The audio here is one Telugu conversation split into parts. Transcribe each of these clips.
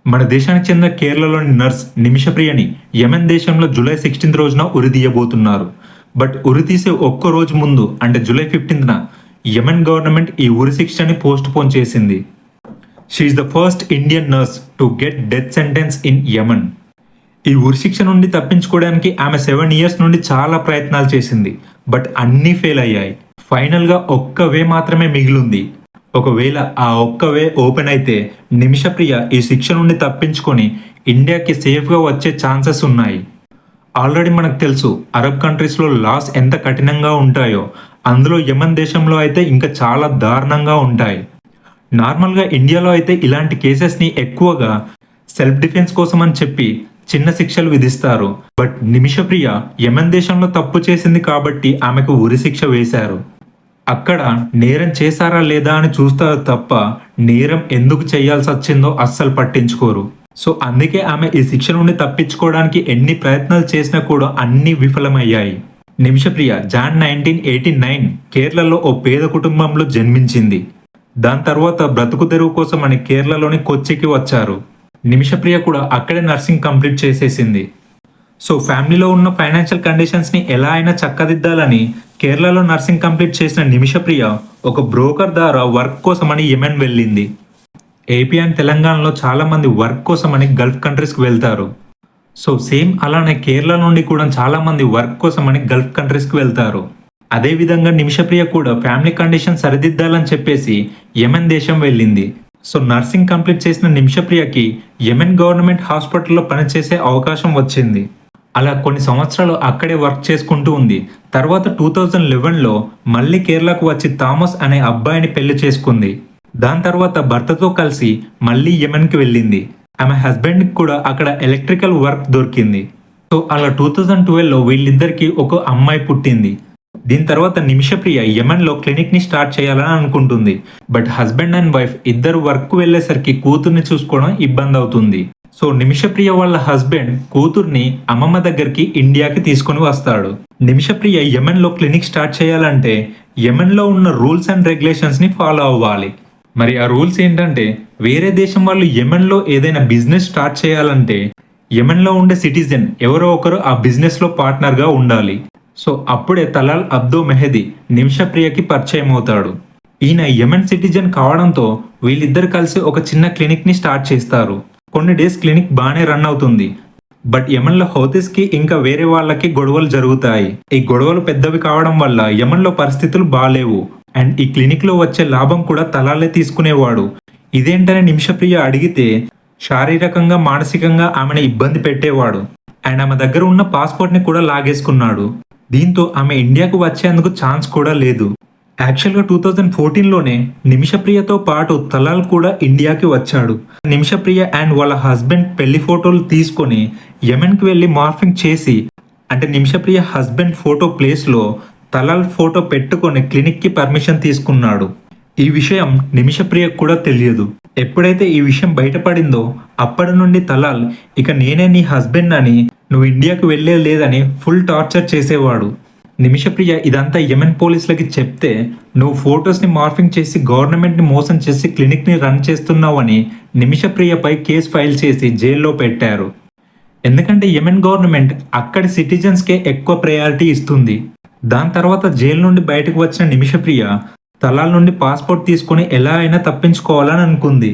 మన దేశానికి చెందిన కేరళలోని నర్స్ నిమిషప్రియని యెమెన్ దేశంలో జూలై 16 రోజున ఉరితీయబోతున్నారు. బట్ ఉరితీసే ఒక్క రోజు ముందు అంటే జూలై 15న యెమెన్ గవర్నమెంట్ ఈ ఉరి శిక్షని పోస్ట్ పోన్ చేసింది. She is the first Indian nurse to get death sentence in Yemen. ఈ ఉరిశిక్ష నుండి తప్పించుకోవడానికి ఆమె 7 ఇయర్స్ నుండి చాలా ప్రయత్నాలు చేసింది. బట్ అన్నీ ఫెయిల్ అయ్యాయి. ఫైనల్గా ఒక్క వే మాత్రమే మిగిలింది. ఒకవేళ ఆ ఒక్క వే ఓపెన్ అయితే నిమిషప్రియ ఈ శిక్ష నుండి తప్పించుకొని ఇండియాకి సేఫ్గా వచ్చే ఛాన్సెస్ ఉన్నాయి. ఆల్రెడీ మనకు తెలుసు అరబ్ కంట్రీస్లో లాస్ ఎంత కఠినంగా ఉంటాయో, అందులో యెమెన్ దేశంలో అయితే ఇంకా చాలా దారుణంగా ఉంటాయి. నార్మల్గా ఇండియాలో అయితే ఇలాంటి కేసెస్ని ఎక్కువగా సెల్ఫ్ డిఫెన్స్ కోసం అని చెప్పి చిన్న శిక్షలు విధిస్తారు. బట్ నిమిషప్రియ యెమెన్ దేశంలో తప్పు చేసింది కాబట్టి ఆమెకు ఉరి శిక్ష వేశారు. అక్కడ నేరం చేశారా లేదా అని చూస్తారు తప్ప నేరం ఎందుకు చేయాల్సి వచ్చిందో అస్సలు పట్టించుకోరు. సో అందుకే ఆమె ఈ శిక్ష నుండి తప్పించుకోవడానికి ఎన్ని ప్రయత్నాలు చేసినా కూడా అన్ని విఫలమయ్యాయి. నిమిషప్రియ జాన్ 1989 కేరళలో ఓ పేద కుటుంబంలో జన్మించింది. దాని తర్వాత బ్రతుకు తెరువు కోసం అని కేరళలోని కొచ్చికి వచ్చారు. నిమిషప్రియ కూడా అక్కడే నర్సింగ్ కంప్లీట్ చేసేసింది. సో ఫ్యామిలీలో ఉన్న ఫైనాన్షియల్ కండిషన్స్ని ఎలా అయినా చక్కదిద్దాలని కేరళలో నర్సింగ్ కంప్లీట్ చేసిన నిమిషప్రియ ఒక బ్రోకర్ ద్వారా వర్క్ కోసమని యెమెన్ వెళ్ళింది. ఏపీ అండ్ తెలంగాణలో చాలామంది వర్క్ కోసమని గల్ఫ్ కంట్రీస్కి వెళ్తారు. సో సేమ్ అలానే కేరళ నుండి కూడా చాలామంది వర్క్ కోసమని గల్ఫ్ కంట్రీస్కి వెళ్తారు. అదేవిధంగా నిమిషప్రియ కూడా ఫ్యామిలీ కండిషన్ సరిదిద్దాలని చెప్పేసి యెమెన్ దేశం వెళ్ళింది. సో నర్సింగ్ కంప్లీట్ చేసిన నిమిషప్రియకి యెమెన్ గవర్నమెంట్ హాస్పిటల్లో పనిచేసే అవకాశం వచ్చింది. అలా కొన్ని సంవత్సరాలు అక్కడే వర్క్ చేసుకుంటూ ఉంది. తర్వాత 2011లో మళ్ళీ కేరళకు వచ్చి థామస్ అనే అబ్బాయిని పెళ్లి చేసుకుంది. దాని తర్వాత భర్తతో కలిసి మళ్ళీ యెమెన్కి వెళ్ళింది. ఆమె హస్బెండ్కి కూడా అక్కడ ఎలక్ట్రికల్ వర్క్ దొరికింది. సో అలా 2012లో వీళ్ళిద్దరికి ఒక అమ్మాయి పుట్టింది. దీని తర్వాత నిమిషప్రియ యెమెన్లో క్లినిక్ని స్టార్ట్ చేయాలని అనుకుంటుంది. బట్ హస్బెండ్ అండ్ వైఫ్ ఇద్దరు వర్క్ వెళ్ళేసరికి కూతుర్ని చూసుకోవడం ఇబ్బంది అవుతుంది. సో నిమిషప్రియ వాళ్ళ హస్బెండ్ కూతుర్ని అమ్మమ్మ దగ్గరికి ఇండియాకి తీసుకొని వస్తాడు. నిమిషప్రియ యెమెన్లో క్లినిక్ స్టార్ట్ చేయాలంటే యెమెన్లో ఉన్న రూల్స్ అండ్ రెగ్యులేషన్స్ని ఫాలో అవ్వాలి. మరి ఆ రూల్స్ ఏంటంటే వేరే దేశం వాళ్ళు యెమెన్లో ఏదైనా బిజినెస్ స్టార్ట్ చేయాలంటే యెమెన్లో ఉండే సిటిజన్ ఎవరో ఒకరు ఆ బిజినెస్లో పార్ట్నర్గా ఉండాలి. సో అప్పుడే తలాల్ అబ్దో మెహదీ నిమిషప్రియకి పరిచయం అవుతాడు. ఈయన యెమెన్ సిటిజన్ కావడంతో వీళ్ళిద్దరు కలిసి ఒక చిన్న క్లినిక్ని స్టార్ట్ చేస్తారు. కొన్ని డేస్ క్లినిక్ బాగానే రన్ అవుతుంది. బట్ యెమెన్లో హౌతీస్కి ఇంకా వేరే వాళ్ళకి గొడవలు జరుగుతాయి. ఈ గొడవలు పెద్దవి కావడం వల్ల యెమెన్లో పరిస్థితులు బాగాలేవు. అండ్ ఈ క్లినిక్లో వచ్చే లాభం కూడా తలాలే తీసుకునేవాడు. ఇదేంటని నిమిషప్రియ అడిగితే శారీరకంగా మానసికంగా ఆమెను ఇబ్బంది పెట్టేవాడు. అండ్ ఆమె దగ్గర ఉన్న పాస్పోర్ట్ని కూడా లాగేసుకున్నాడు. దీంతో ఆమె ఇండియాకు వచ్చేందుకు ఛాన్స్ కూడా లేదు. యాక్చువల్గా 2014లోనే నిమిషప్రియతో పాటు తలాల్ కూడా ఇండియాకి వచ్చాడు. నిమిషప్రియ అండ్ వాళ్ళ హస్బెండ్ పెళ్లి ఫోటోలు తీసుకొని యెమెన్కి వెళ్ళి మార్ఫింగ్ చేసి అంటే నిమిషప్రియ హస్బెండ్ ఫోటో ప్లేస్లో తలాల్ ఫోటో పెట్టుకొని క్లినిక్కి పర్మిషన్ తీసుకున్నాడు. ఈ విషయం నిమిషప్రియకు కూడా తెలియదు. ఎప్పుడైతే ఈ విషయం బయటపడిందో అప్పటి నుండి తలాల్ ఇక నేనే నీ హస్బెండ్ అని, నువ్వు ఇండియాకు వెళ్ళే లేదని ఫుల్ టార్చర్ చేసేవాడు. నిమిషప్రియ ఇదంతా యెమెన్ పోలీసులకి చెప్తే నువ్వు ఫొటోస్ని మార్ఫింగ్ చేసి గవర్నమెంట్ని మోసం చేసి క్లినిక్ని రన్ చేస్తున్నావని నిమిషప్రియపై కేసు ఫైల్ చేసి జైల్లో పెట్టారు. ఎందుకంటే యెమెన్ గవర్నమెంట్ అక్కడి సిటిజన్స్కే ఎక్కువ ప్రయారిటీ ఇస్తుంది. దాని తర్వాత జైలు నుండి బయటకు వచ్చిన నిమిషప్రియ తలాల్ నుండి పాస్పోర్ట్ తీసుకొని ఎలా అయినా తప్పించుకోవాలని అనుకుంది.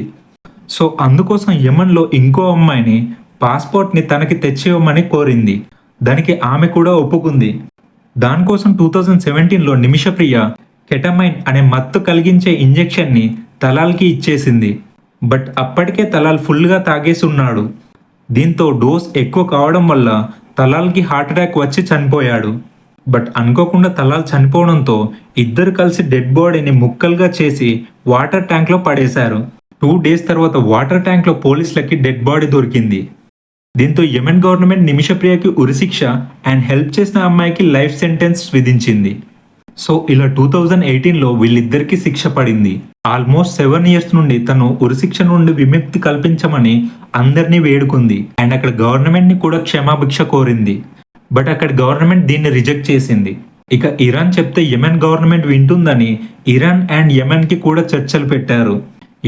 సో అందుకోసం యెమెన్లో ఇంకో అమ్మాయిని పాస్పోర్ట్ని తనకి తెచ్చివ్వమని కోరింది. దానికి ఆమె కూడా ఒప్పుకుంది. దానికోసం 2017లో నిమిషప్రియ కెటమైన్ అనే మత్తు కలిగించే ఇంజెక్షన్ని తలాల్కి ఇచ్చేసింది. బట్ అప్పటికే తలాల్ ఫుల్గా తాగేసి ఉన్నాడు. దీంతో డోస్ ఎక్కువ కావడం వల్ల తలాల్కి హార్ట్ అటాక్ వచ్చి చనిపోయాడు. బట్ అనుకోకుండా తలాల్ చనిపోవడంతో ఇద్దరు కలిసి డెడ్ బాడీని ముక్కలుగా చేసి వాటర్ ట్యాంక్లో పడేశారు. 2 డేస్ తర్వాత వాటర్ ట్యాంక్లో పోలీసులకి డెడ్ బాడీ దొరికింది. దీంతో యెమెన్ గవర్నమెంట్ నిమిషప్రియకి ఉరిశిక్ష అండ్ హెల్ప్ చేసిన అమ్మాయికి లైఫ్ సెంటెన్స్ విధించింది. సో ఇలా 2018లో వీళ్ళిద్దరికీ శిక్ష పడింది. ఆల్మోస్ట్ 7 ఇయర్స్ నుండి తను ఉరిశిక్ష నుండి విముక్తి కల్పించమని అందరినీ వేడుకుంది. అండ్ అక్కడ గవర్నమెంట్ని కూడా క్షమాభిక్ష కోరింది. బట్ అక్కడ గవర్నమెంట్ దీన్ని రిజెక్ట్ చేసింది. ఇక ఇరాన్ చెప్తే యెమెన్ గవర్నమెంట్ వింటుందని ఇరాన్ అండ్ యెమెన్కి కూడా చర్చలు పెట్టారు.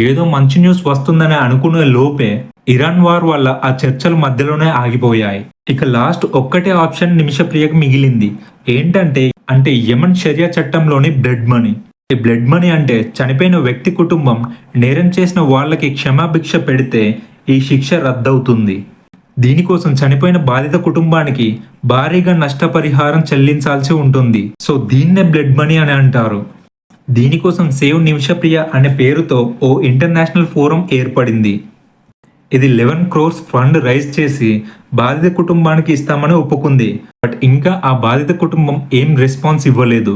ఏదో మంచి న్యూస్ వస్తుందని అనుకునే లోపే ఇరాన్ వార్ వల్ల ఆ చర్చలు మధ్యలోనే ఆగిపోయాయి. ఇక లాస్ట్ ఒక్కటే ఆప్షన్ నిమిషప్రియకు మిగిలింది. ఏంటంటే యెమెన్ షరియా చట్టంలోని బ్లడ్ మనీ. ఈ బ్లడ్ మనీ అంటే చనిపోయిన వ్యక్తి కుటుంబం నేరం చేసిన వాళ్ళకి క్షమాభిక్ష పెడితే ఈ శిక్ష రద్దవుతుంది. దీనికోసం చనిపోయిన బాధిత కుటుంబానికి భారీగా నష్టపరిహారం చెల్లించాల్సి ఉంటుంది. సో దీన్నే బ్లడ్ మనీ అని అంటారు. దీనికోసం సేవ్ నిమిషప్రియ అనే పేరుతో ఓ ఇంటర్నేషనల్ ఫోరం ఏర్పడింది. ఇది 11 crores ఫండ్ రైజ్ చేసి బాధిత కుటుంబానికి ఇస్తామని ఒప్పుకుంది. బట్ ఇంకా ఆ బాధిత కుటుంబం ఏం రెస్పాన్స్ ఇవ్వలేదు.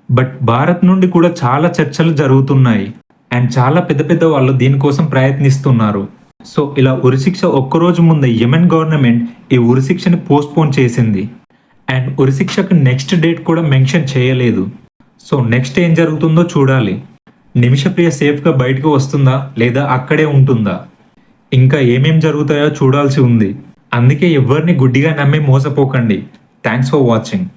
బట్ భారత్ నుండి కూడా చాలా చర్చలు జరుగుతున్నాయి అండ్ చాలా పెద్ద పెద్ద వాళ్ళు దీనికోసం ప్రయత్నిస్తున్నారు. సో ఇలా ఉరిశిక్ష ఒక్కరోజు ముందే యెమెన్ గవర్నమెంట్ ఈ ఉరిశిక్షని పోస్ట్పోన్ చేసింది అండ్ ఉరిశిక్షకు నెక్స్ట్ డేట్ కూడా మెన్షన్ చేయలేదు. సో నెక్స్ట్ ఏం జరుగుతుందో చూడాలి. నిమిషప్రియ సేఫ్గా బయటకు వస్తుందా లేదా అక్కడే ఉంటుందా, ఇంకా ఏమేం జరుగుతాయో చూడాల్సి ఉంది. అందుకే ఎవరిని గుడ్డిగా నమ్మి మోసపోకండి. Thanks for watching.